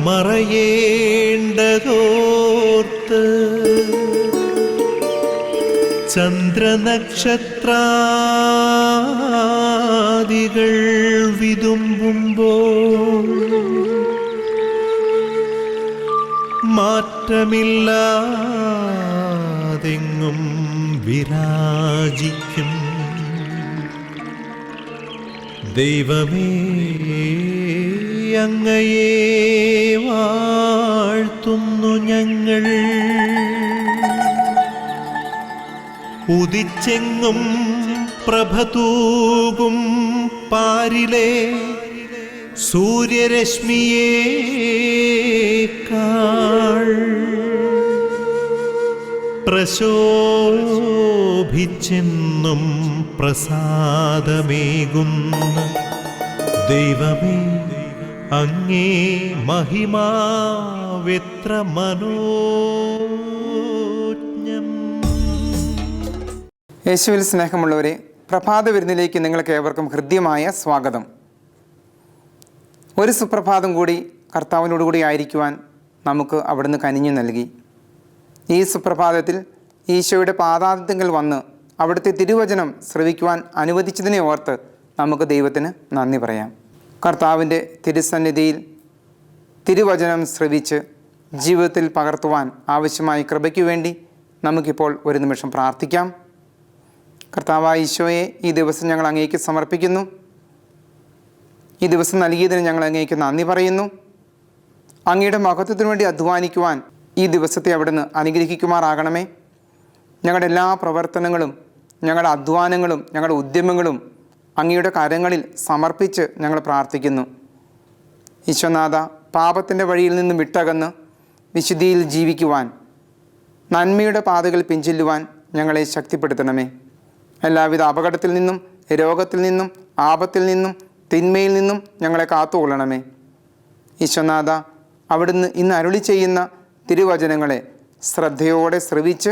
മറയേണ്ടതോർത്ത് ചന്ദ്രനക്ഷത്രാദികൾ വിതുമ്പുമ്പോൾ മാറ്റമില്ലാതെങ്ങും വിരാജിക്കും ദൈവമേ, അങ്ങയെ വാഴ്ത്തുന്നു ഞങ്ങൾ. ഉദിച്ചെങ്ങും പ്രഭതൂകും പാരിലെ സൂര്യരശ്മിയേക്കാൾ പ്രശോഭിച്ചെന്നും പ്രസാദമേകുന്ന ദൈവമേ, അങ്ങേ മഹിമാവെത്ര മനോജ്ഞം. യേശുവിൽ സ്നേഹമുള്ളവരെ, പ്രഭാത വിരുന്നിലേക്ക് നിങ്ങൾക്ക് ഏവർക്കും ഹൃദ്യമായ സ്വാഗതം. ഒരു സുപ്രഭാതം കൂടി കർത്താവിനോടുകൂടി ആയിരിക്കുവാൻ നമുക്ക് അവിടുന്ന് കനിഞ്ഞു നൽകി. ഈ സുപ്രഭാതത്തിൽ ഈശോയുടെ പാദാന്ത്യങ്ങൾ വന്ന് അവിടുത്തെ തിരുവചനം ശ്രവിക്കുവാൻ അനുവദിച്ചതിനെ ഓർത്ത് നമുക്ക് ദൈവത്തിന് നന്ദി പറയാം. കർത്താവിൻ്റെ തിരുസന്നിധിയിൽ തിരുവചനം ശ്രവിച്ച് ജീവിതത്തിൽ പകർത്തുവാൻ ആവശ്യമായ കൃപയ്ക്കു വേണ്ടി നമുക്കിപ്പോൾ ഒരു നിമിഷം പ്രാർത്ഥിക്കാം. കർത്താവായ ഈശോയെ, ഈ ദിവസം ഞങ്ങൾ അങ്ങേക്ക് സമർപ്പിക്കുന്നു. ഈ ദിവസം നൽകിയതിന് ഞങ്ങൾ അങ്ങേക്ക് നന്ദി പറയുന്നു. അങ്ങയുടെ മഹത്വത്തിനു വേണ്ടി അധ്വാനിക്കുവാൻ ഈ ദിവസത്തെ അവിടുന്ന് അനുഗ്രഹിക്കുമാറാകണമേ. ഞങ്ങളുടെ എല്ലാ പ്രവർത്തനങ്ങളും, ഞങ്ങളുടെ അധ്വാനങ്ങളും, ഞങ്ങളുടെ ഉദ്യമങ്ങളും അങ്ങയുടെ കരങ്ങളിൽ സമർപ്പിച്ച് ഞങ്ങൾ പ്രാർത്ഥിക്കുന്നു. ഈശോനാഥ, പാപത്തിൻ്റെ വഴിയിൽ നിന്നും വിട്ടകന്ന് വിശുദ്ധിയിൽ ജീവിക്കുവാൻ, നന്മയുടെ പാതകൾ പിഞ്ചെല്ലുവാൻ ഞങ്ങളെ ശക്തിപ്പെടുത്തണമേ. എല്ലാവിധ അപകടത്തിൽ നിന്നും, രോഗത്തിൽ നിന്നും, ആപത്തിൽ നിന്നും, തിന്മയിൽ നിന്നും ഞങ്ങളെ കാത്തുകൊള്ളണമേ. ഈശോനാഥ, അവിടുന്ന് ഇന്ന് അരുളി ചെയ്യുന്ന തിരുവചനങ്ങളെ ശ്രദ്ധയോടെ ശ്രവിച്ച്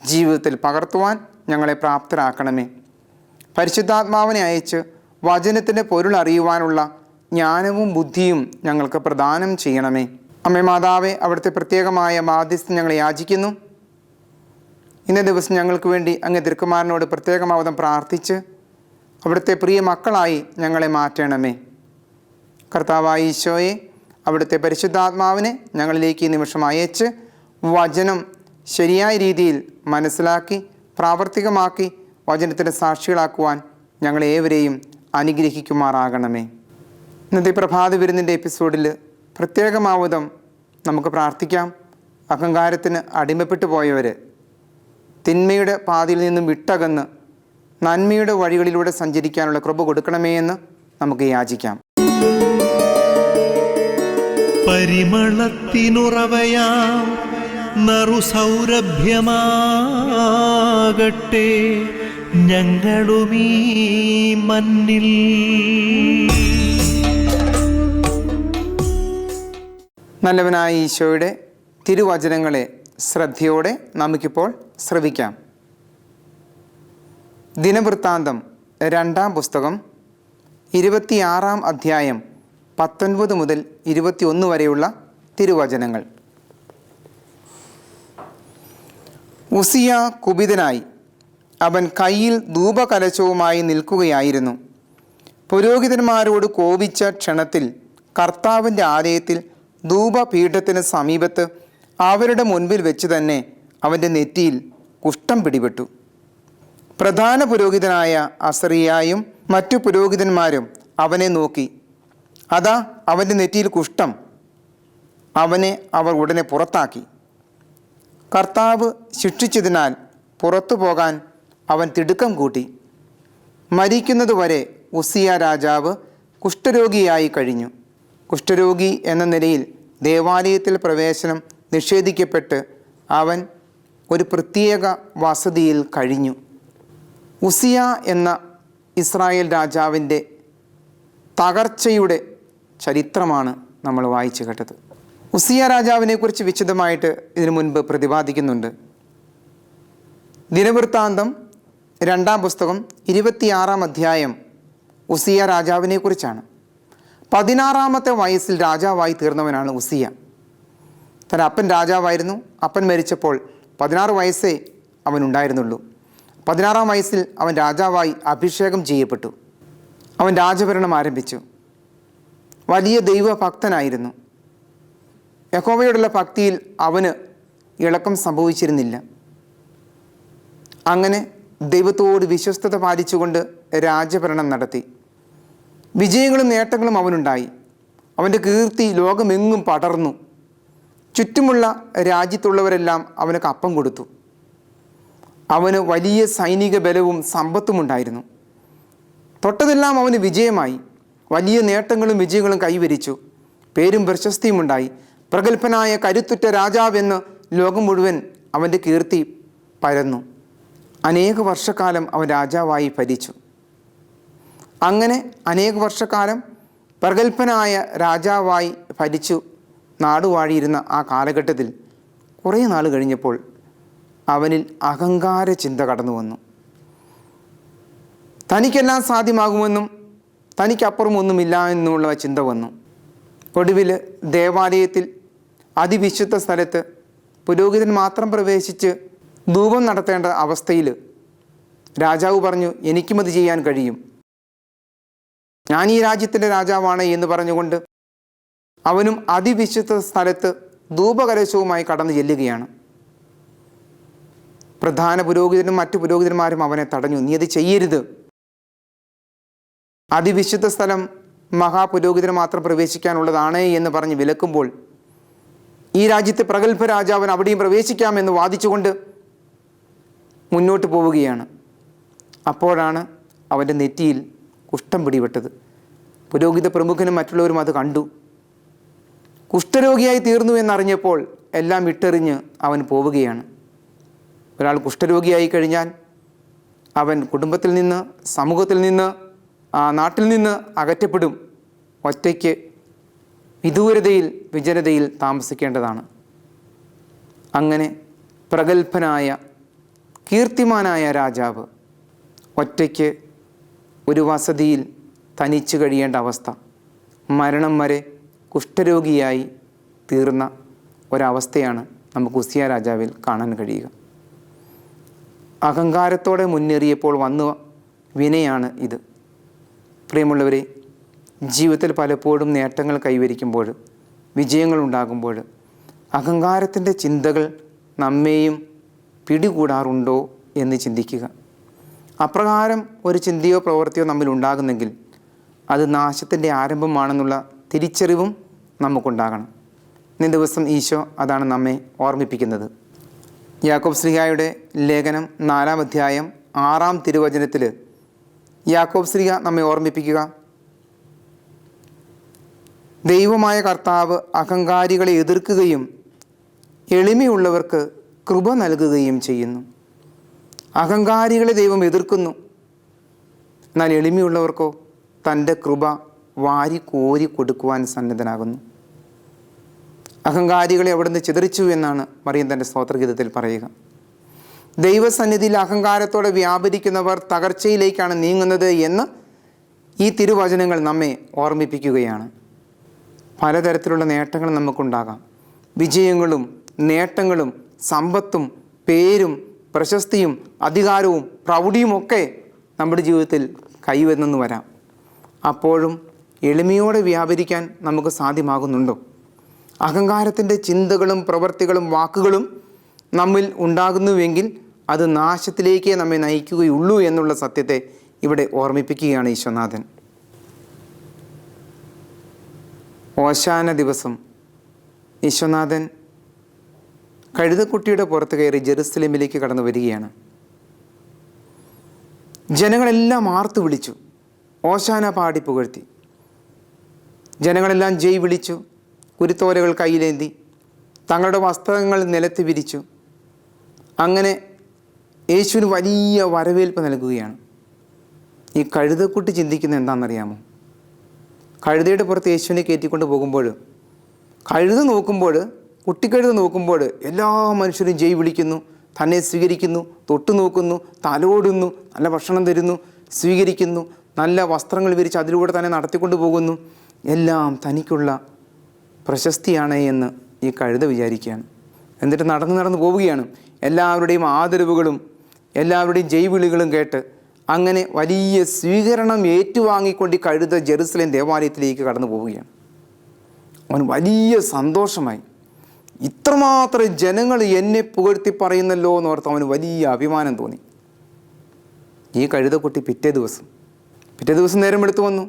ജീവിതത്തിൽ പകർത്തുവാൻ ഞങ്ങളെ പ്രാപ്തരാക്കണമേ. പരിശുദ്ധാത്മാവിനെ അയച്ച് വചനത്തിൻ്റെ പൊരുൾ അറിയുവാനുള്ള ജ്ഞാനവും ബുദ്ധിയും ഞങ്ങൾക്ക് പ്രദാനം ചെയ്യണമേ. അമ്മേ മാതാവേ, അവിടുത്തെ പ്രത്യേകമായ മാധ്യസ്ഥം ഞങ്ങളെ യാചിക്കുന്നു. ഇന്നേ ദിവസം ഞങ്ങൾക്ക് വേണ്ടി അങ്ങ് തിരുക്കുമാരനോട് പ്രത്യേകമാവധം പ്രാർത്ഥിച്ച് അവിടുത്തെ പ്രിയ മക്കളായി ഞങ്ങളെ മാറ്റണമേ. കർത്താവായ ഈശോയെ, അവിടുത്തെ പരിശുദ്ധാത്മാവിനെ ഞങ്ങളിലേക്ക് ഈ നിമിഷം അയച്ച് വചനം ശരിയായ രീതിയിൽ മനസ്സിലാക്കി പ്രാവർത്തികമാക്കി വചനത്തിൻ്റെ സാക്ഷികളാക്കുവാൻ ഞങ്ങളേവരെയും അനുഗ്രഹിക്കുമാറാകണമേ. ഇന്നത്തെ പ്രഭാത വിരുന്നിൻ്റെ എപ്പിസോഡിൽ പ്രത്യേകമാവധം നമുക്ക് പ്രാർത്ഥിക്കാം. അഹങ്കാരത്തിന് അടിമപ്പെട്ടു പോയവർ തിന്മയുടെ പാതയിൽ നിന്നും വിട്ടകന്ന് നന്മയുടെ വഴികളിലൂടെ സഞ്ചരിക്കാനുള്ള കൃപ കൊടുക്കണമേ എന്ന് നമുക്ക് യാചിക്കാം. പരിമളത്തിനുറവയാം നറുസൗരഭ്യമാകട്ടെ ഞങ്ങളുമീ മണ്ണിൽ. നല്ലവനായ ഈശോയുടെ തിരുവചനങ്ങളെ ശ്രദ്ധയോടെ നമുക്കിപ്പോൾ ശ്രവിക്കാം. ദിനവൃത്താന്തം 2-ാം പുസ്തകം 26-ാം അധ്യായം 19 മുതൽ 21 വരെയുള്ള തിരുവചനങ്ങൾ. ഉസിയ കുപിതനായി അവൻ കയ്യിൽ ധൂപകലശവുമായി നിൽക്കുകയായിരുന്നു. പുരോഹിതന്മാരോട് കോപിച്ച ക്ഷണത്തിൽ കർത്താവിൻ്റെ ആലയത്തിൽ ധൂപപീഠത്തിന് സമീപത്ത് അവരുടെ മുൻപിൽ വെച്ച് തന്നെ അവൻ്റെ നെറ്റിയിൽ കുഷ്ഠം പിടിപെട്ടു. പ്രധാന പുരോഹിതനായ അസറിയായും മറ്റു പുരോഹിതന്മാരും അവനെ നോക്കി. അതാ അവൻ്റെ നെറ്റിയിൽ കുഷ്ഠം. അവനെ അവർ ഉടനെ പുറത്താക്കി. കർത്താവ് ശിക്ഷിച്ചതിനാൽ പുറത്തു പോകാൻ അവൻ തിടുക്കം കൂട്ടി. മരിക്കുന്നതുവരെ ഉസിയ രാജാവ് കുഷ്ഠരോഗിയായി കഴിഞ്ഞു. കുഷ്ഠരോഗി എന്ന നിലയിൽ ദേവാലയത്തിൽ പ്രവേശനം നിഷേധിക്കപ്പെട്ട് അവൻ ഒരു പ്രത്യേക വസതിയിൽ കഴിഞ്ഞു. ഉസിയ എന്ന ഇസ്രായേൽ രാജാവിൻ്റെ തകർച്ചയുടെ ചരിത്രമാണ് നമ്മൾ വായിച്ചു കേട്ടത്. ഉസിയ രാജാവിനെക്കുറിച്ച് വിശദമായിട്ട് ഇതിനു മുൻപ് പ്രതിപാദിക്കുന്നുണ്ട്. ദിനവൃത്താന്തം 2-ാം പുസ്തകം 26-ാം അധ്യായം ഉസിയ രാജാവിനെക്കുറിച്ചാണ്. 16-ാമത്തെ വയസ്സിൽ രാജാവായി തീർന്നവനാണ് ഉസിയ. തൻ്റെ അപ്പൻ രാജാവായിരുന്നു. അപ്പൻ മരിച്ചപ്പോൾ 16 വയസ്സേ അവനുണ്ടായിരുന്നുള്ളൂ. 16-ാം വയസ്സിൽ അവൻ രാജാവായി അഭിഷേകം ചെയ്യപ്പെട്ടു. അവൻ രാജഭരണം ആരംഭിച്ചു. വലിയ ദൈവഭക്തനായിരുന്നു. യഹോവയോടുള്ള ഭക്തിയിൽ അവന് ഇളക്കം സംഭവിച്ചിരുന്നില്ല. അങ്ങനെ ദൈവത്തോട് വിശ്വസ്തത പാലിച്ചുകൊണ്ട് രാജഭരണം നടത്തി. വിജയങ്ങളും നേട്ടങ്ങളും അവനുണ്ടായി. അവൻ്റെ കീർത്തി ലോകമെങ്ങും പടർന്നു. ചുറ്റുമുള്ള രാജ്യത്തുള്ളവരെല്ലാം അവന് കപ്പം കൊടുത്തു. അവന് വലിയ സൈനിക ബലവും സമ്പത്തും ഉണ്ടായിരുന്നു. തൊട്ടതെല്ലാം അവന് വിജയമായി. വലിയ നേട്ടങ്ങളും വിജയങ്ങളും കൈവരിച്ചു. പേരും പ്രശസ്തിയും ഉണ്ടായി. പ്രഗത്ഭനായ കരുത്തുറ്റ രാജാവെന്ന് ലോകം മുഴുവൻ അവൻ്റെ കീർത്തി പരന്നു. അനേക വർഷക്കാലം അവൻ രാജാവായി ഭരിച്ചു. അങ്ങനെ അനേക വർഷക്കാലം പ്രഗത്ഭനായ രാജാവായി ഭരിച്ചു നാടുവാഴിയിരുന്ന ആ കാലഘട്ടത്തിൽ കുറേ നാൾ കഴിഞ്ഞപ്പോൾ അവനിൽ അഹങ്കാര ചിന്ത കടന്നു വന്നു. തനിക്കെല്ലാം സാധ്യമാകുമെന്നും തനിക്കപ്പുറം ഒന്നുമില്ല എന്നുമുള്ള ചിന്ത വന്നു. ഒടുവിൽ ദേവാലയത്തിൽ അതിവിശുദ്ധ സ്ഥലത്ത് പുരോഹിതൻ മാത്രം പ്രവേശിച്ച് ധൂപം നടത്തേണ്ട അവസ്ഥയിൽ രാജാവ് പറഞ്ഞു, എനിക്കും അത് ചെയ്യാൻ കഴിയും, ഞാൻ ഈ രാജ്യത്തിൻ്റെ രാജാവാണ് എന്ന് പറഞ്ഞുകൊണ്ട് അവനും അതിവിശുദ്ധ സ്ഥലത്ത് ധൂപകലശവുമായി കടന്നു ചെല്ലുകയാണ്. പ്രധാന പുരോഹിതനും മറ്റു പുരോഹിതന്മാരും അവനെ തടഞ്ഞു. നീ അത് ചെയ്യരുത്. അതിവിശുദ്ധ സ്ഥലം മഹാപുരോഹിതന് മാത്രം പ്രവേശിക്കാനുള്ളതാണ് എന്ന് പറഞ്ഞ് വിലക്കുമ്പോൾ ഈ രാജ്യത്തെ പ്രഗത്ഭ രാജാവൻ അവിടെയും പ്രവേശിക്കാമെന്ന് വാദിച്ചുകൊണ്ട് മുന്നോട്ട് പോവുകയാണ്. അപ്പോഴാണ് അവൻ്റെ നെറ്റിയിൽ കുഷ്ഠം പിടിപെട്ടത്. പുരോഹിത പ്രമുഖനും മറ്റുള്ളവരും അത് കണ്ടു. കുഷ്ഠരോഗിയായി തീർന്നു എന്നറിഞ്ഞപ്പോൾ എല്ലാം വിട്ടെറിഞ്ഞ് അവൻ പോവുകയാണ്. ഒരാൾ കുഷ്ഠരോഗിയായി കഴിഞ്ഞാൽ അവൻ കുടുംബത്തിൽ നിന്ന്, സമൂഹത്തിൽ നിന്ന്, ആ നാട്ടിൽ നിന്ന് അകറ്റപ്പെടും. ഒറ്റയ്ക്ക് വിദൂരതയിൽ, വിജനതയിൽ താമസിക്കേണ്ടതാണ്. അങ്ങനെ പ്രഗത്ഭനായ കീർത്തിമാനായ രാജാവ് ഒറ്റയ്ക്ക് ഒരു വസതിയിൽ തനിച്ചു കഴിയേണ്ട അവസ്ഥ, മരണം വരെ കുഷ്ഠരോഗിയായി തീർന്ന ഒരവസ്ഥയാണ് നമുക്ക് ഉസിയ രാജാവിൽ കാണാൻ കഴിയുക. അഹങ്കാരത്തോടെ മുന്നേറിയപ്പോൾ വന്ന വിനയാണ് ഇത്. പ്രിയമുള്ളവരെ, ജീവിതത്തിൽ പലപ്പോഴും നേട്ടങ്ങൾ കൈവരിക്കുമ്പോൾ, വിജയങ്ങളുണ്ടാകുമ്പോൾ അഹങ്കാരത്തിൻ്റെ ചിന്തകൾ നമ്മെയും പിടികൂടാറുണ്ടോ എന്ന് ചിന്തിക്കുക. അപ്രകാരം ഒരു ചിന്തയോ പ്രവൃത്തിയോ നമ്മിൽ ഉണ്ടാകുന്നെങ്കിൽ അത് നാശത്തിൻ്റെ ആരംഭമാണെന്നുള്ള തിരിച്ചറിവും നമുക്കുണ്ടാകണം. ഇന്നേ ദിവസം ഈശോ അതാണ് നമ്മെ ഓർമ്മിപ്പിക്കുന്നത്. യാക്കോബ് ശ്ലീഹായുടെ ലേഖനം 4-ാം അധ്യായം 6-ാം തിരുവചനത്തിൽ യാക്കോബ് ശ്ലീഹ നമ്മെ ഓർമ്മിപ്പിക്കുക, ദൈവമായ കർത്താവ് അഹങ്കാരികളെ എതിർക്കുകയും എളിമയുള്ളവർക്ക് കൃപ നൽകുകയും ചെയ്യുന്നു. അഹങ്കാരികളെ ദൈവം എതിർക്കുന്നു, എന്നാൽ എളിമയുള്ളവർക്കോ തൻ്റെ കൃപ വാരി കോരി കൊടുക്കുവാൻ സന്നദ്ധനാകുന്നു. അഹങ്കാരികളെ അവിടുന്ന് ചിതറിച്ചു എന്നാണ് മറിയം തൻ്റെ സ്തോത്രഗീതത്തിൽ പറയുക. ദൈവസന്നിധിയിൽ അഹങ്കാരത്തോടെ വ്യാപരിക്കുന്നവർ തകർച്ചയിലേക്കാണ് നീങ്ങുന്നത് എന്ന് ഈ തിരുവചനങ്ങൾ നമ്മെ ഓർമ്മിപ്പിക്കുകയാണ്. പലതരത്തിലുള്ള നേട്ടങ്ങൾ നമുക്കുണ്ടാകാം. വിജയങ്ങളും നേട്ടങ്ങളും സമ്പത്തും പേരും പ്രശസ്തിയും അധികാരവും പ്രൗഢിയുമൊക്കെ നമ്മുടെ ജീവിതത്തിൽ കൈവന്നു വരാം. അപ്പോഴും എളിമയോടെ വ്യാപരിക്കാൻ നമുക്ക് സാധ്യമാകുന്നുണ്ടോ? അഹങ്കാരത്തിൻ്റെ ചിന്തകളും പ്രവൃത്തികളും വാക്കുകളും നമ്മിൽ ഉണ്ടാകുന്നുവെങ്കിൽ അത് നാശത്തിലേക്കേ നമ്മെ നയിക്കുകയുള്ളൂ എന്നുള്ള സത്യത്തെ ഇവിടെ ഓർമ്മിപ്പിക്കുകയാണ് ഈശോനാഥൻ. ഓശാന ദിവസം ഈശോനാഥൻ കഴുതക്കുട്ടിയുടെ പുറത്ത് കയറി ജെറുസലേമിലേക്ക് കടന്നു വരികയാണ്. ജനങ്ങളെല്ലാം ആർത്തു വിളിച്ചു, ഓശാന പാടി പുകഴ്ത്തി. ജനങ്ങളെല്ലാം ജയ് വിളിച്ചു, കുരുത്തോലകൾ കയ്യിലേന്തി, തങ്ങളുടെ വസ്ത്രങ്ങൾ നിലത്ത് വിരിച്ചു. അങ്ങനെ യേശുവിന് വലിയ വരവേൽപ്പ് നൽകുകയാണ്. ഈ കഴുതക്കുട്ടി ചിന്തിക്കുന്നത് എന്താണെന്നറിയാമോ? കഴുതയുടെ പുറത്ത് യേശുവിനെ കയറ്റിക്കൊണ്ട് പോകുമ്പോൾ, കഴുത നോക്കുമ്പോൾ, കുട്ടിക്കഴുത നോക്കുമ്പോൾ എല്ലാ മനുഷ്യരും ജയ് വിളിക്കുന്നു, തന്നെ സ്വീകരിക്കുന്നു, തൊട്ടു നോക്കുന്നു, തലോടുന്നു, നല്ല ഭക്ഷണം തരുന്നു, സ്വീകരിക്കുന്നു, നല്ല വസ്ത്രങ്ങൾ വിരിച്ച് അതിലൂടെ തന്നെ നടത്തിക്കൊണ്ട് പോകുന്നു. എല്ലാം തനിക്കുള്ള പ്രശസ്തിയാണ് എന്ന് ഈ കഴുത വിചാരിക്കുകയാണ്. എന്നിട്ട് നടന്ന് പോവുകയാണ്. എല്ലാവരുടെയും ആദരവുകളും എല്ലാവരുടെയും ജൈവിളികളും കേട്ട് അങ്ങനെ വലിയ സ്വീകരണം ഏറ്റുവാങ്ങിക്കൊണ്ട് ഈ കഴുത ജെറുസലേം ദേവാലയത്തിലേക്ക് കടന്നു പോവുകയാണ്. അവൻ വലിയ സന്തോഷമായി. ഇത്രമാത്രം ജനങ്ങൾ എന്നെ പുകഴ്ത്തി പറയുന്നല്ലോ എന്നോർത്ത് അവന് വലിയ അഭിമാനം തോന്നി. ഈ കഴുതക്കുട്ടി പിറ്റേ ദിവസം നേരം എടുത്തു വന്നു.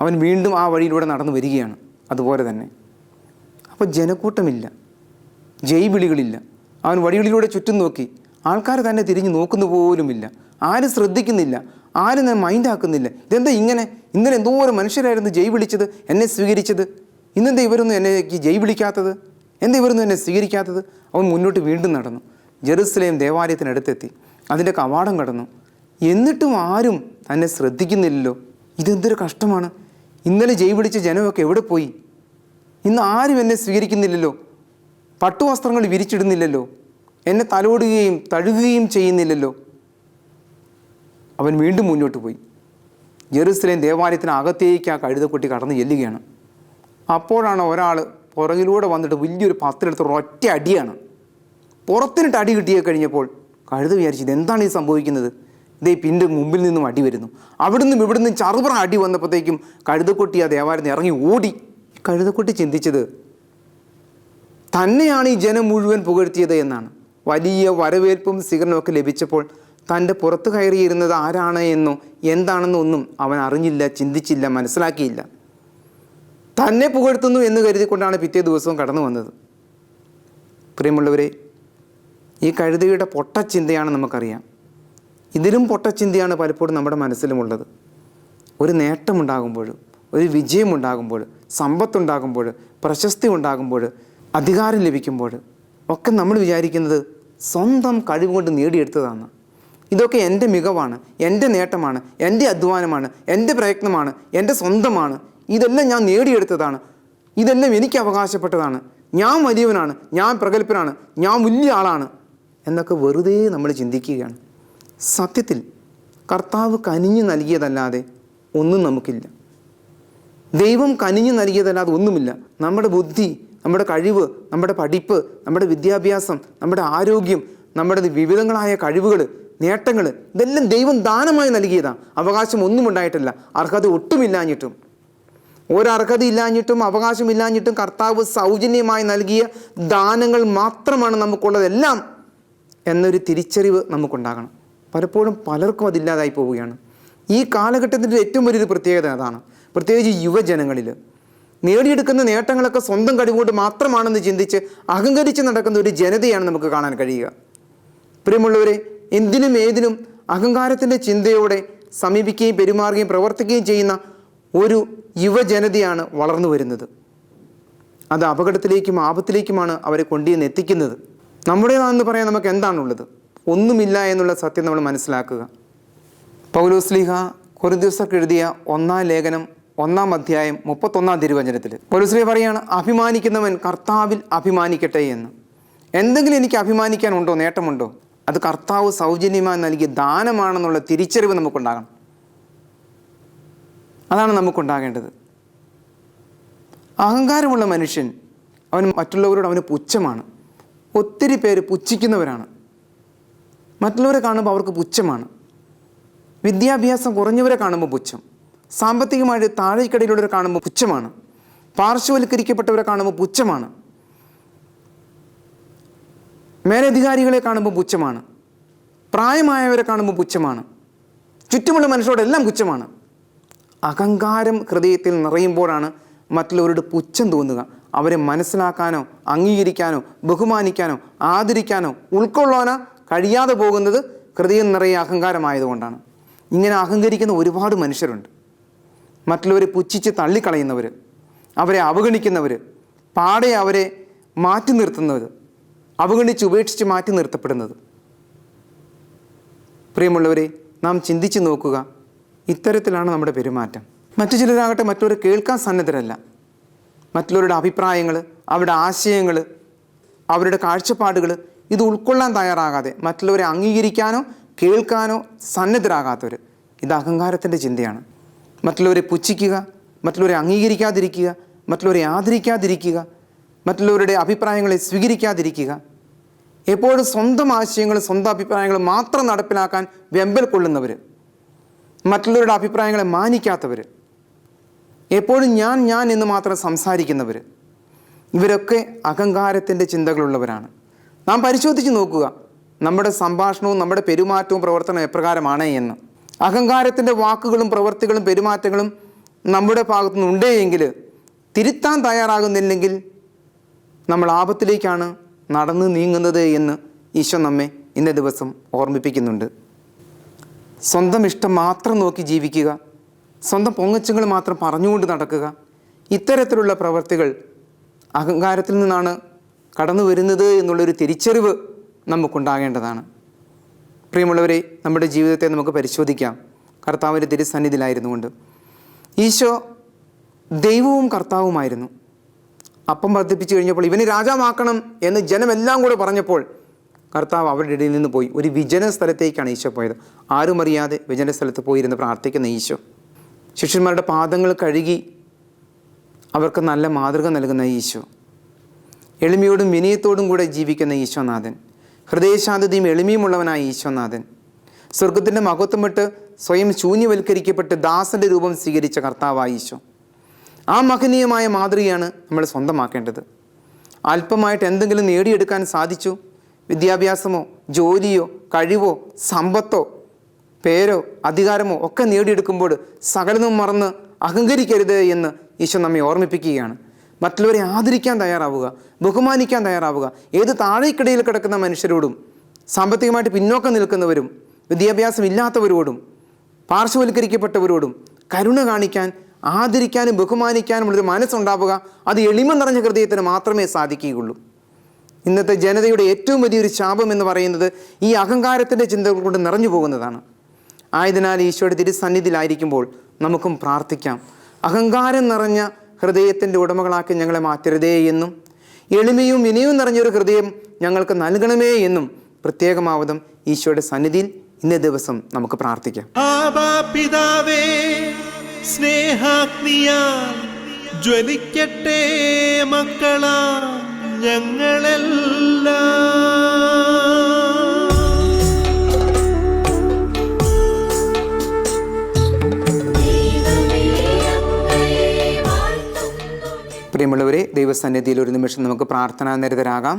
അവൻ വീണ്ടും ആ വഴിയിലൂടെ നടന്നു വരികയാണ്. അതുപോലെ തന്നെ അപ്പോൾ ജനക്കൂട്ടമില്ല, ജൈവിളികളില്ല. അവൻ വഴികളിലൂടെ ചുറ്റും നോക്കി. ആൾക്കാർ തന്നെ തിരിഞ്ഞ് നോക്കുന്നു പോലുമില്ല. ആരും ശ്രദ്ധിക്കുന്നില്ല, ആരും ഞാൻ മൈൻഡാക്കുന്നില്ല. ഇതെന്താ ഇങ്ങനെ? ഇന്നലെ എന്തോരം മനുഷ്യരായിരുന്നു ജയ് വിളിച്ചത്, എന്നെ സ്വീകരിച്ചത്. ഇന്നെന്താ ഇവരൊന്നും എന്നെ ജയ് വിളിക്കാത്തത്? എന്താ ഇവരൊന്നും എന്നെ സ്വീകരിക്കാത്തത്? അവൻ മുന്നോട്ട് വീണ്ടും നടന്നു. ജെറുസലേം ദേവാലയത്തിനടുത്തെത്തി. അതിൻ്റെ കവാടം കടന്നു. എന്നിട്ടും ആരും തന്നെ ശ്രദ്ധിക്കുന്നില്ലല്ലോ. ഇതെന്തൊരു കഷ്ടമാണ്. ഇന്നലെ ജയ് വിളിച്ച ജനമൊക്കെ എവിടെ പോയി? ഇന്ന് ആരും എന്നെ സ്വീകരിക്കുന്നില്ലല്ലോ. പട്ടുവസ്ത്രങ്ങൾ വിരിച്ചിടുന്നില്ലല്ലോ. എന്നെ തലോടുകയും തഴുകുകയും ചെയ്യുന്നില്ലല്ലോ. അവൻ വീണ്ടും മുന്നോട്ട് പോയി. ജെറുസലേം ദേവാലയത്തിനകത്തേക്ക് ആ കഴുതക്കുട്ടി കടന്നു ചെല്ലുകയാണ്. അപ്പോഴാണ് ഒരാൾ പുറകിലൂടെ വന്നിട്ട് വലിയൊരു പത്തിലെടുത്ത് ഒറ്റ അടിയാണ്. പുറത്തിനിട്ട് അടി കിട്ടിയ കഴിഞ്ഞപ്പോൾ കഴുത വിചാരിച്ചു, ഇതെന്താണ് ഈ സംഭവിക്കുന്നത്? ഇതേ പിൻ്റെ മുമ്പിൽ നിന്നും അടി വരുന്നു. ഇവിടുന്നും ചറുപറ അടി വന്നപ്പോഴത്തേക്കും കഴുതക്കുട്ടി ആ ദേവാലയത്തിൽ ഇറങ്ങി ഓടി. കഴുതക്കുട്ടി ചിന്തിച്ചത് തന്നെയാണ് ഈ ജനം മുഴുവൻ പുകഴ്ത്തിയത് എന്നാണ്. വലിയ വരവേൽപ്പും സ്വീകരണമൊക്കെ ലഭിച്ചപ്പോൾ തൻ്റെ പുറത്ത് കയറിയിരുന്നത് ആരാണ് എന്നോ എന്താണെന്നോ ഒന്നും അവൻ അറിഞ്ഞില്ല, ചിന്തിച്ചില്ല, മനസ്സിലാക്കിയില്ല. തന്നെ പുകഴ്ത്തുന്നു എന്ന് കരുതിക്കൊണ്ടാണ് പിറ്റേ ദിവസവും കടന്നു വന്നത്. പ്രിയമുള്ളവരെ, ഈ കഴുതയുടെ പൊട്ടച്ചിന്തയാണ് നമുക്കറിയാം. ഇതിലും പൊട്ടച്ചിന്തയാണ് പലപ്പോഴും നമ്മുടെ മനസ്സിലുമുള്ളത്. ഒരു നേട്ടമുണ്ടാകുമ്പോൾ, ഒരു വിജയമുണ്ടാകുമ്പോൾ, സമ്പത്തുണ്ടാകുമ്പോൾ, പ്രശസ്തി ഉണ്ടാകുമ്പോൾ, അധികാരം ലഭിക്കുമ്പോൾ ഒക്കെ നമ്മൾ വിചാരിക്കുന്നത് സ്വന്തം കഴിവുകൊണ്ട് നേടിയെടുത്തതാണ്. ഇതൊക്കെ എൻ്റെ മികവാണ്, എൻ്റെ നേട്ടമാണ്, എൻ്റെ അധ്വാനമാണ്, എൻ്റെ പ്രയത്നമാണ്, എൻ്റെ സ്വന്തമാണ്, ഇതെല്ലാം ഞാൻ നേടിയെടുത്തതാണ്, ഇതെല്ലാം എനിക്ക് അവകാശപ്പെട്ടതാണ്, ഞാൻ വലിയവനാണ്, ഞാൻ പ്രഗത്ഭനാണ്, ഞാൻ വലിയ ആളാണ് എന്നൊക്കെ വെറുതെ നമ്മൾ ചിന്തിക്കുകയാണ്. സത്യത്തിൽ കർത്താവ് കനിഞ്ഞു നൽകിയതല്ലാതെ ഒന്നും നമുക്കില്ല. ദൈവം കനിഞ്ഞു നൽകിയതല്ലാതെ ഒന്നുമില്ല. നമ്മുടെ ബുദ്ധി, നമ്മുടെ കഴിവ്, നമ്മുടെ പഠിപ്പ്, നമ്മുടെ വിദ്യാഭ്യാസം, നമ്മുടെ ആരോഗ്യം, നമ്മുടെ വിവിധങ്ങളായ കഴിവുകൾ, നേട്ടങ്ങൾ, ഇതെല്ലാം ദൈവം ദാനമായി നൽകിയതാണ്. അവകാശം ഒന്നും ഉണ്ടായിട്ടില്ല. അർഹത ഒട്ടുമില്ലാഞ്ഞിട്ടും, ഒരർഹതയില്ലാഞ്ഞിട്ടും അവകാശമില്ലാഞ്ഞിട്ടും കർത്താവ് സൗജന്യമായി നൽകിയ ദാനങ്ങൾ മാത്രമാണ് നമുക്കുള്ളതെല്ലാം എന്നൊരു തിരിച്ചറിവ് നമുക്കുണ്ടാകണം. പലപ്പോഴും പലർക്കും അതില്ലാതായി പോവുകയാണ്. ഈ കാലഘട്ടത്തിൻ്റെ ഏറ്റവും വലിയൊരു പ്രത്യേകത അതാണ്. പ്രത്യേകിച്ച് യുവജനങ്ങളിൽ നേടിയെടുക്കുന്ന നേട്ടങ്ങളൊക്കെ സ്വന്തം കഴിവുകൊണ്ട് മാത്രമാണെന്ന് ചിന്തിച്ച് അഹങ്കരിച്ച് നടക്കുന്ന ഒരു ജനതയാണ് നമുക്ക് കാണാൻ കഴിയുക. പ്രിയമുള്ളവരെ, എന്തിനും ഏതിനും അഹങ്കാരത്തിൻ്റെ ചിന്തയോടെ സമീപിക്കുകയും പെരുമാറുകയും പ്രവർത്തിക്കുകയും ചെയ്യുന്ന ഒരു യുവജനതയാണ് വളർന്നു വരുന്നത്. അത് അപകടത്തിലേക്കും ആപത്തിലേക്കുമാണ് അവരെ കൊണ്ടുവന്ന് എത്തിക്കുന്നത്. നമ്മുടേതാണെന്ന് പറയാൻ നമുക്ക് എന്താണുള്ളത്? ഒന്നുമില്ല എന്നുള്ള സത്യം നമ്മൾ മനസ്സിലാക്കുക. പൗലോസ്ലീഹ കൊരിന്ത്യർക്ക് എഴുതിയ 1-ാം ലേഖനം 1-ാം അധ്യായം 31-ാം തിരുവചനത്തിൽ പൗലോസ്ലീഹ പറയാണ്, അഭിമാനിക്കുന്നവൻ കർത്താവിൽ അഭിമാനിക്കട്ടെ എന്ന്. എന്തെങ്കിലും എനിക്ക് അഭിമാനിക്കാനുണ്ടോ, നേട്ടമുണ്ടോ? അത് കർത്താവ് സൗജന്യമായി നൽകിയ ദാനമാണെന്നുള്ള തിരിച്ചറിവ് നമുക്കുണ്ടാകണം. അതാണ് നമുക്കുണ്ടാകേണ്ടത്. അഹങ്കാരമുള്ള മനുഷ്യൻ അവൻ മറ്റുള്ളവരോട് അവന് പുച്ഛമാണ്. ഒത്തിരി പേര് പുച്ഛിക്കുന്നവരാണ്. മറ്റുള്ളവരെ കാണുമ്പോൾ അവർക്ക് പുച്ഛമാണ്. വിദ്യാഭ്യാസം കുറഞ്ഞവരെ കാണുമ്പോൾ പുച്ഛം, സാമ്പത്തികമായിട്ട് താഴേക്കടയിലുള്ളവരെ കാണുമ്പോൾ പുച്ഛമാണ്, പാർശ്വവൽക്കരിക്കപ്പെട്ടവരെ കാണുമ്പോൾ പുച്ഛമാണ്, മേലധികാരികളെ കാണുമ്പോൾ പുച്ഛമാണ്, പ്രായമായവരെ കാണുമ്പോൾ പുച്ഛമാണ്, ചുറ്റുമുള്ള മനുഷ്യരോടെല്ലാം പുച്ഛമാണ്. അഹങ്കാരം ഹൃദയത്തിൽ നിറയുമ്പോഴാണ് മറ്റുള്ളവരോട് പുച്ഛം തോന്നുക. അവരെ മനസ്സിലാക്കാനോ അംഗീകരിക്കാനോ ബഹുമാനിക്കാനോ ആദരിക്കാനോ ഉൾക്കൊള്ളാനോ കഴിയാതെ പോകുന്നത് ഹൃദയം നിറയെ അഹങ്കാരമായതുകൊണ്ടാണ്. ഇങ്ങനെ അഹങ്കരിക്കുന്ന ഒരുപാട് മനുഷ്യരുണ്ട്. മറ്റുള്ളവരെ പുച്ഛിച്ച് തള്ളിക്കളയുന്നവർ, അവരെ അവഗണിക്കുന്നവർ, പാടെ അവരെ മാറ്റി നിർത്തുന്നവർ, അവഗണിച്ച് ഉപേക്ഷിച്ച് മാറ്റി നിർത്തപ്പെടുന്നത്. പ്രിയമുള്ളവരെ, നാം ചിന്തിച്ച് നോക്കുക. ഇത്തരത്തിലാണ് നമ്മുടെ പെരുമാറ്റം. മറ്റു ചിലരാകട്ടെ മറ്റുള്ളവരെ കേൾക്കാൻ സന്നദ്ധരല്ല. മറ്റുള്ളവരുടെ അഭിപ്രായങ്ങൾ, അവരുടെ ആശയങ്ങൾ, അവരുടെ കാഴ്ചപ്പാടുകൾ ഇത് ഉൾക്കൊള്ളാൻ തയ്യാറാകാതെ മറ്റുള്ളവരെ അംഗീകരിക്കാനോ കേൾക്കാനോ സന്നദ്ധരാകാത്തവർ. ഇത് അഹങ്കാരത്തിൻ്റെ ചിന്തയാണ്. മറ്റുള്ളവരെ പുച്ഛിക്കുക, മറ്റുള്ളവരെ അംഗീകരിക്കാതിരിക്കുക, മറ്റുള്ളവരെ ആദരിക്കാതിരിക്കുക, മറ്റുള്ളവരുടെ അഭിപ്രായങ്ങളെ സ്വീകരിക്കാതിരിക്കുക, എപ്പോഴും സ്വന്തം ആശയങ്ങളും സ്വന്തം അഭിപ്രായങ്ങളും മാത്രം നടപ്പിലാക്കാൻ വെമ്പൽ കൊള്ളുന്നവർ, മറ്റുള്ളവരുടെ അഭിപ്രായങ്ങളെ മാനിക്കാത്തവർ, എപ്പോഴും ഞാൻ എന്ന് മാത്രം സംസാരിക്കുന്നവർ, ഇവരൊക്കെ അഹങ്കാരത്തിൻ്റെ ചിന്തകളുള്ളവരാണ്. നാം പരിശോധിച്ച് നോക്കുക, നമ്മുടെ സംഭാഷണവും നമ്മുടെ പെരുമാറ്റവും പ്രവർത്തനവും എപ്രകാരമാണ് എന്ന്. അഹങ്കാരത്തിൻ്റെ വാക്കുകളും പ്രവൃത്തികളും പെരുമാറ്റങ്ങളും നമ്മുടെ ഭാഗത്തു നിന്നുണ്ടേ എങ്കിൽ, തിരുത്താൻ തയ്യാറാകുന്നില്ലെങ്കിൽ നമ്മൾ ആപത്തിലേക്കാണ് നടന്നു നീങ്ങുന്നത് എന്ന് ഈശോ നമ്മെ ഇന്നേ ദിവസം ഓർമ്മിപ്പിക്കുന്നുണ്ട്. സ്വന്തം ഇഷ്ടം മാത്രം നോക്കി ജീവിക്കുക, സ്വന്തം പൊങ്ങച്ചങ്ങൾ മാത്രം പറഞ്ഞുകൊണ്ട് നടക്കുക, ഇത്തരത്തിലുള്ള പ്രവൃത്തികൾ അഹങ്കാരത്തിൽ നിന്നാണ് കടന്നു വരുന്നത് എന്നുള്ളൊരു തിരിച്ചറിവ് നമുക്കുണ്ടാകേണ്ടതാണ്. പ്രിയമുള്ളവരെ, നമ്മുടെ ജീവിതത്തെ നമുക്ക് പരിശോധിക്കാം. കർത്താവിൻ്റെ തിരുസന്നിധിയിലായിരുന്നുകൊണ്ട് ഈശോ ദൈവവും കർത്താവുമായിരുന്നു. അപ്പം വർദ്ധിപ്പിച്ചു കഴിഞ്ഞപ്പോൾ ഇവന് രാജാവാക്കണം എന്ന് ജനമെല്ലാം കൂടെ പറഞ്ഞപ്പോൾ കർത്താവ് അവരുടെ ഇടയിൽ നിന്ന് പോയി ഒരു വിജന സ്ഥലത്തേക്കാണ് ഈശോ പോയത്. ആരും അറിയാതെ വിജന സ്ഥലത്ത് പോയിരുന്ന് പ്രാർത്ഥിക്കുന്ന ഈശോ, ശിഷ്യന്മാരുടെ പാദങ്ങൾ കഴുകി അവർക്ക് നല്ല മാതൃക നൽകുന്ന ഈശോ, എളിമയോടും വിനയത്തോടും കൂടെ ജീവിക്കുന്ന ഈശോനാഥൻ, ഹൃദയശാന്തതയും എളിമയുമുള്ളവനായ ഈശോനാഥൻ, സ്വർഗത്തിൻ്റെ മഹത്വം വിട്ട് സ്വയം ശൂന്യവൽക്കരിക്കപ്പെട്ട് ദാസൻ്റെ രൂപം സ്വീകരിച്ച കർത്താവായ ഈശോ, ആ മഹനീയമായ മാതൃകയാണ് നമ്മൾ സ്വന്തമാക്കേണ്ടത്. അല്പമായിട്ട് എന്തെങ്കിലും നേടിയെടുക്കാൻ സാധിച്ചു, വിദ്യാഭ്യാസമോ ജോലിയോ കഴിവോ സമ്പത്തോ പേരോ അധികാരമോ ഒക്കെ നേടിയെടുക്കുമ്പോൾ സകലതും മറന്ന് അഹങ്കരിക്കരുത് എന്ന് ഈശോ നമ്മെ ഓർമ്മിപ്പിക്കുകയാണ്. മറ്റുള്ളവരെ ആദരിക്കാൻ തയ്യാറാവുക, ബഹുമാനിക്കാൻ തയ്യാറാവുക. ഏത് താഴേക്കിടയിൽ കിടക്കുന്ന മനുഷ്യരോടും, സാമ്പത്തികമായിട്ട് പിന്നോക്കം നിൽക്കുന്നവരും, വിദ്യാഭ്യാസം ഇല്ലാത്തവരോടും, പാർശ്വവൽക്കരിക്കപ്പെട്ടവരോടും കരുണ കാണിക്കാൻ, ആദരിക്കാനും ബഹുമാനിക്കാനും ഉള്ളൊരു മനസ്സുണ്ടാവുക. അത് എളിമ നിറഞ്ഞ ഹൃദയത്തിന് മാത്രമേ സാധിക്കുകയുള്ളൂ. ഇന്നത്തെ ജനതയുടെ ഏറ്റവും വലിയൊരു ശാപം എന്ന് പറയുന്നത് ഈ അഹങ്കാരത്തിൻ്റെ ചിന്തകൾ കൊണ്ട് നിറഞ്ഞു പോകുന്നതാണ്. ആയതിനാൽ ഈശോയുടെ തിരുസന്നിധിയിലായിരിക്കുമ്പോൾ നമുക്കും പ്രാർത്ഥിക്കാം, അഹങ്കാരം നിറഞ്ഞ ഹൃദയത്തിൻ്റെ ഉടമകളാക്കി ഞങ്ങളെ മാറ്റരുതേ എന്നും, എളിമയും വിനയവും നിറഞ്ഞൊരു ഹൃദയം ഞങ്ങൾക്ക് നൽകണമേ എന്നും പ്രത്യേകമാവതും ഈശോയുടെ സന്നിധിയിൽ ഇന്നേ ദിവസം നമുക്ക് പ്രാർത്ഥിക്കാം. ആബാ പിതാവേ, സ്നേഹാഗ്നിയാൽ ജ്വലിക്കട്ടെ മക്കളാ ഞങ്ങളെല്ലാം. പ്രിയമുള്ളവരെ, ദൈവസന്നിധിയിൽ ഒരു നിമിഷം നമുക്ക് പ്രാർത്ഥനാ നിരതരാകാം.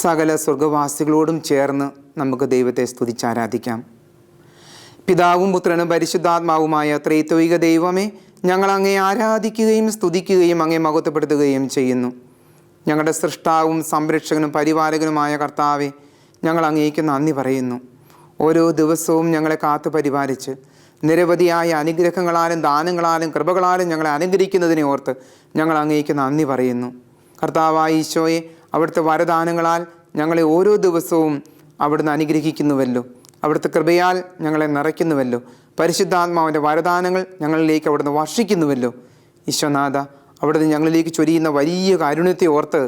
സകല സ്വർഗവാസികളോടും ചേർന്ന് നമുക്ക് ദൈവത്തെ സ്തുതിച്ചാരാധിക്കാം. പിതാവും പുത്രനും പരിശുദ്ധാത്മാവുമായ ത്രൈത്വിക ദൈവമേ, ഞങ്ങൾ അങ്ങേ ആരാധിക്കുകയും സ്തുതിക്കുകയും അങ്ങേ മഹത്വപ്പെടുത്തുകയും ചെയ്യുന്നു. ഞങ്ങളുടെ സൃഷ്ടാവും സംരക്ഷകനും പരിപാലകനുമായ കർത്താവെ, ഞങ്ങൾ അങ്ങേക്ക് നന്ദി പറയുന്നു. ഓരോ ദിവസവും ഞങ്ങളെ കാത്തു പരിപാലിച്ച് നിരവധിയായ അനുഗ്രഹങ്ങളാലും ദാനങ്ങളാലും കൃപകളാലും ഞങ്ങളെ അനുഗ്രഹിക്കുന്നതിനെ ഓർത്ത് ഞങ്ങൾ അങ്ങേക്ക് നന്ദി പറയുന്നു. കർത്താവായ ഈശോയെ, അവിടുത്തെ വരദാനങ്ങളാൽ ഞങ്ങളെ ഓരോ ദിവസവും അവിടുന്ന് അനുഗ്രഹിക്കുന്നുവല്ലോ, അവിടുത്തെ കൃപയാൽ ഞങ്ങളെ നിറയ്ക്കുന്നുവല്ലോ, പരിശുദ്ധാത്മാവിൻ്റെ വരദാനങ്ങൾ ഞങ്ങളിലേക്ക് അവിടുന്ന് വർഷിക്കുന്നുവല്ലോ. ഈശോനാഥ, അവിടുന്ന് ഞങ്ങളിലേക്ക് ചൊരിയുന്ന വലിയ കാരുണ്യത്തെ ഓർത്ത്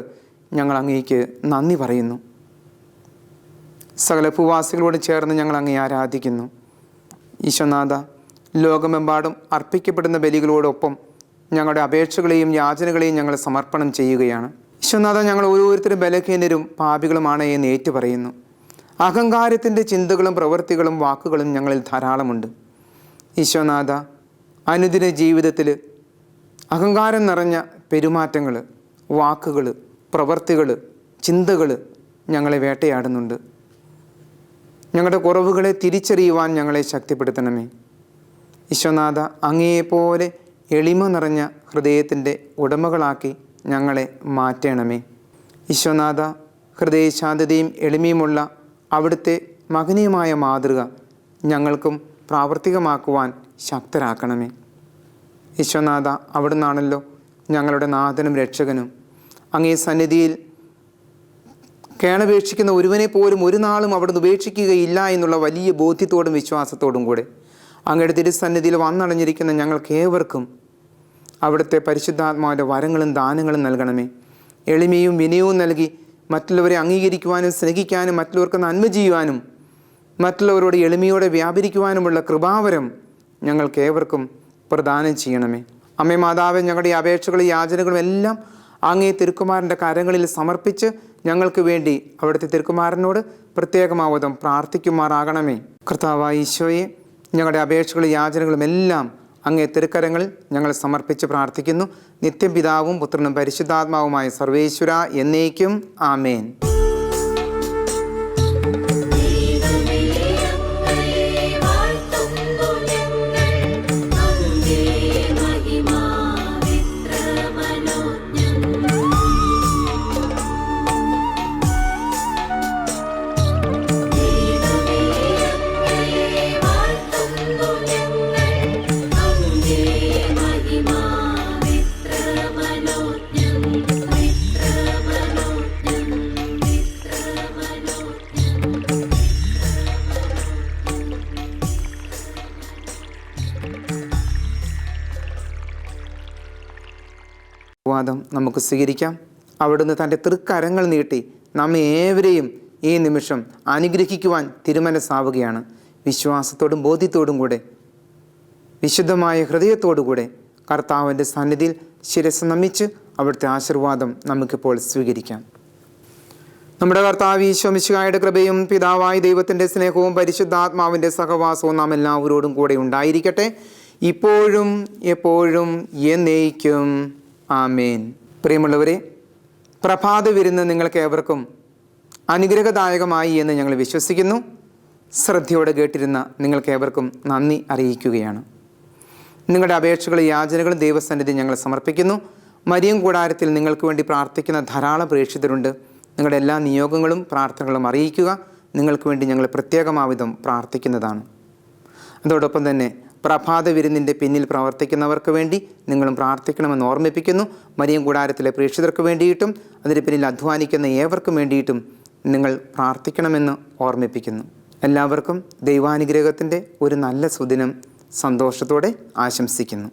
ഞങ്ങൾ അങ്ങേക്ക് നന്ദി പറയുന്നു. സകല ഭൂവാസികളോട് ചേർന്ന് ഞങ്ങൾ അങ്ങേ ആരാധിക്കുന്നു. ഈശോനാഥ, ലോകമെമ്പാടും അർപ്പിക്കപ്പെടുന്ന ബലികളോടൊപ്പം ഞങ്ങളുടെ അപേക്ഷകളെയും യാചനകളെയും ഞങ്ങൾ സമർപ്പണം ചെയ്യുകയാണ്. ഈശോനാഥ, ഞങ്ങൾ ഓരോരുത്തരും ബലഹീനരും പാപികളുമാണ് എന്ന് ഏറ്റുപറയുന്നു. അഹങ്കാരത്തിൻ്റെ ചിന്തകളും പ്രവൃത്തികളും വാക്കുകളും ഞങ്ങളിൽ ധാരാളമുണ്ട്. ഈശോനാഥ, അനുദിന ജീവിതത്തിൽ അഹങ്കാരം നിറഞ്ഞ പെരുമാറ്റങ്ങൾ, വാക്കുകൾ, പ്രവൃത്തികൾ, ചിന്തകൾ ഞങ്ങളെ വേട്ടയാടുന്നുണ്ട്. ഞങ്ങളുടെ കുറവുകളെ തിരിച്ചറിയുവാൻ ഞങ്ങളെ ശക്തിപ്പെടുത്തണമേ. ഈശോനാഥ, അങ്ങയെപ്പോലെ എളിമ നിറഞ്ഞ ഹൃദയത്തിൻ്റെ ഉടമകളാക്കി ഞങ്ങളെ മാറ്റണമേ. ഈശോനാഥ, ഹൃദയശാന്തതയും എളിമയുമുള്ള അവിടുത്തെ മഹനീയമായ മാതൃക ഞങ്ങൾക്കും പ്രാവർത്തികമാക്കുവാൻ ശക്തരാക്കണമേ. ഈശോനാഥ, അവിടുന്നാണല്ലോ ഞങ്ങളുടെ നാഥനും രക്ഷകനും. അങ്ങേ സന്നിധിയിൽ കേണപേക്ഷിക്കുന്ന ഒരുവനെ പോലും ഒരു നാളും അവിടുന്ന് ഉപേക്ഷിക്കുകയില്ല എന്നുള്ള വലിയ ബോധ്യത്തോടും വിശ്വാസത്തോടും കൂടെ അങ്ങയുടെ തിരുസന്നിധിയിൽ വന്നടഞ്ഞിരിക്കുന്ന ഞങ്ങൾക്ക് ഏവർക്കും അവിടുത്തെ പരിശുദ്ധാത്മാവിൻ്റെ വരങ്ങളും ദാനങ്ങളും നൽകണമേ. എളിമയും വിനയവും നൽകി മറ്റുള്ളവരെ അംഗീകരിക്കുവാനും സ്നേഹിക്കാനും മറ്റുള്ളവർക്ക് നന്മ ചെയ്യുവാനും മറ്റുള്ളവരോട് എളിമയോടെ വ്യാപരിക്കുവാനുമുള്ള കൃപാവരം ഞങ്ങൾക്ക് ഏവർക്കും പ്രദാനം ചെയ്യണമേ. അമ്മേ മാതാവേ, ഞങ്ങളുടെ ഈ അപേക്ഷകളും യാചനകളും എല്ലാം അങ്ങേ തിരുക്കുമാരൻ്റെ കരങ്ങളിൽ സമർപ്പിച്ച് ഞങ്ങൾക്ക് വേണ്ടി അവിടുത്തെ തിരുക്കുമാരനോട് പ്രത്യേകമാവതും പ്രാർത്ഥിക്കുമാറാകണമേ. കർത്താവായ ഈശോയെ, ഞങ്ങളുടെ അപേക്ഷകളും യാചനകളും എല്ലാം അങ്ങേ തിരുക്കരങ്ങളിൽ ഞങ്ങൾ സമർപ്പിച്ച് പ്രാർത്ഥിക്കുന്നു. നിത്യം പിതാവും പുത്രനും പരിശുദ്ധാത്മാവുമായ സർവേശ്വര എന്നേക്കും ആമേൻ. വാദം നമുക്ക് സ്വീകരിക്കാം. അവിടുന്ന് തൻ്റെ തൃക്കരങ്ങൾ നീട്ടി നമ്മെ ഏവരെയും ഈ നിമിഷം അനുഗ്രഹിക്കുവാൻ തിരുമനസ്സാവുകയാണ്. വിശ്വാസത്തോടും ബോധ്യത്തോടും കൂടെ, വിശുദ്ധമായ ഹൃദയത്തോടുകൂടെ കർത്താവിൻ്റെ സന്നിധിയിൽ ശിരസ് നമിച്ച് അവിടുത്തെ ആശീർവാദം നമുക്കിപ്പോൾ സ്വീകരിക്കാം. നമ്മുടെ കർത്താവ് ഈശോ മിശിഹായുടെ കൃപയും പിതാവായ ദൈവത്തിൻ്റെ സ്നേഹവും പരിശുദ്ധാത്മാവിൻ്റെ സഹവാസവും നാം എല്ലാവരോടും കൂടെ ഉണ്ടായിരിക്കട്ടെ, ഇപ്പോഴും എപ്പോഴും എന്നേക്കും ആമേൻ. പ്രിയമുള്ളവരെ, പ്രഭാത വിരുന്ന് നിങ്ങൾക്ക് ഏവർക്കും അനുഗ്രഹദായകമായി എന്ന് ഞങ്ങൾ വിശ്വസിക്കുന്നു. ശ്രദ്ധയോടെ കേട്ടിരുന്ന നിങ്ങൾക്ക് ഏവർക്കും നന്ദി അറിയിക്കുകയാണ്. നിങ്ങളുടെ അപേക്ഷകളും യാചനകളും ദൈവസന്നിധി ഞങ്ങൾ സമർപ്പിക്കുന്നു. മരിയം കൂടാരത്തിൽ നിങ്ങൾക്ക് വേണ്ടി പ്രാർത്ഥിക്കുന്ന ധാരാളം പ്രേക്ഷിതരുണ്ട്. നിങ്ങളുടെ എല്ലാ നിയോഗങ്ങളും പ്രാർത്ഥനകളും അറിയിക്കുക. നിങ്ങൾക്ക് വേണ്ടി ഞങ്ങൾ പ്രത്യേകമാവിധം പ്രാർത്ഥിക്കുന്നതാണ്. അതോടൊപ്പം തന്നെ പ്രഭാത വിരുന്നിൻ്റെ പിന്നിൽ പ്രവർത്തിക്കുന്നവർക്ക് വേണ്ടി നിങ്ങളും പ്രാർത്ഥിക്കണമെന്ന് ഓർമ്മിപ്പിക്കുന്നു. മരിയം കൂടാരത്തിലെ പ്രേക്ഷിതർക്ക് വേണ്ടിയിട്ടും അതിന് പിന്നിൽ അധ്വാനിക്കുന്ന ഏവർക്കും വേണ്ടിയിട്ടും നിങ്ങൾ പ്രാർത്ഥിക്കണമെന്ന് ഓർമ്മിപ്പിക്കുന്നു. എല്ലാവർക്കും ദൈവാനുഗ്രഹത്തിൻ്റെ ഒരു നല്ല സുദിനം സന്തോഷത്തോടെ ആശംസിക്കുന്നു.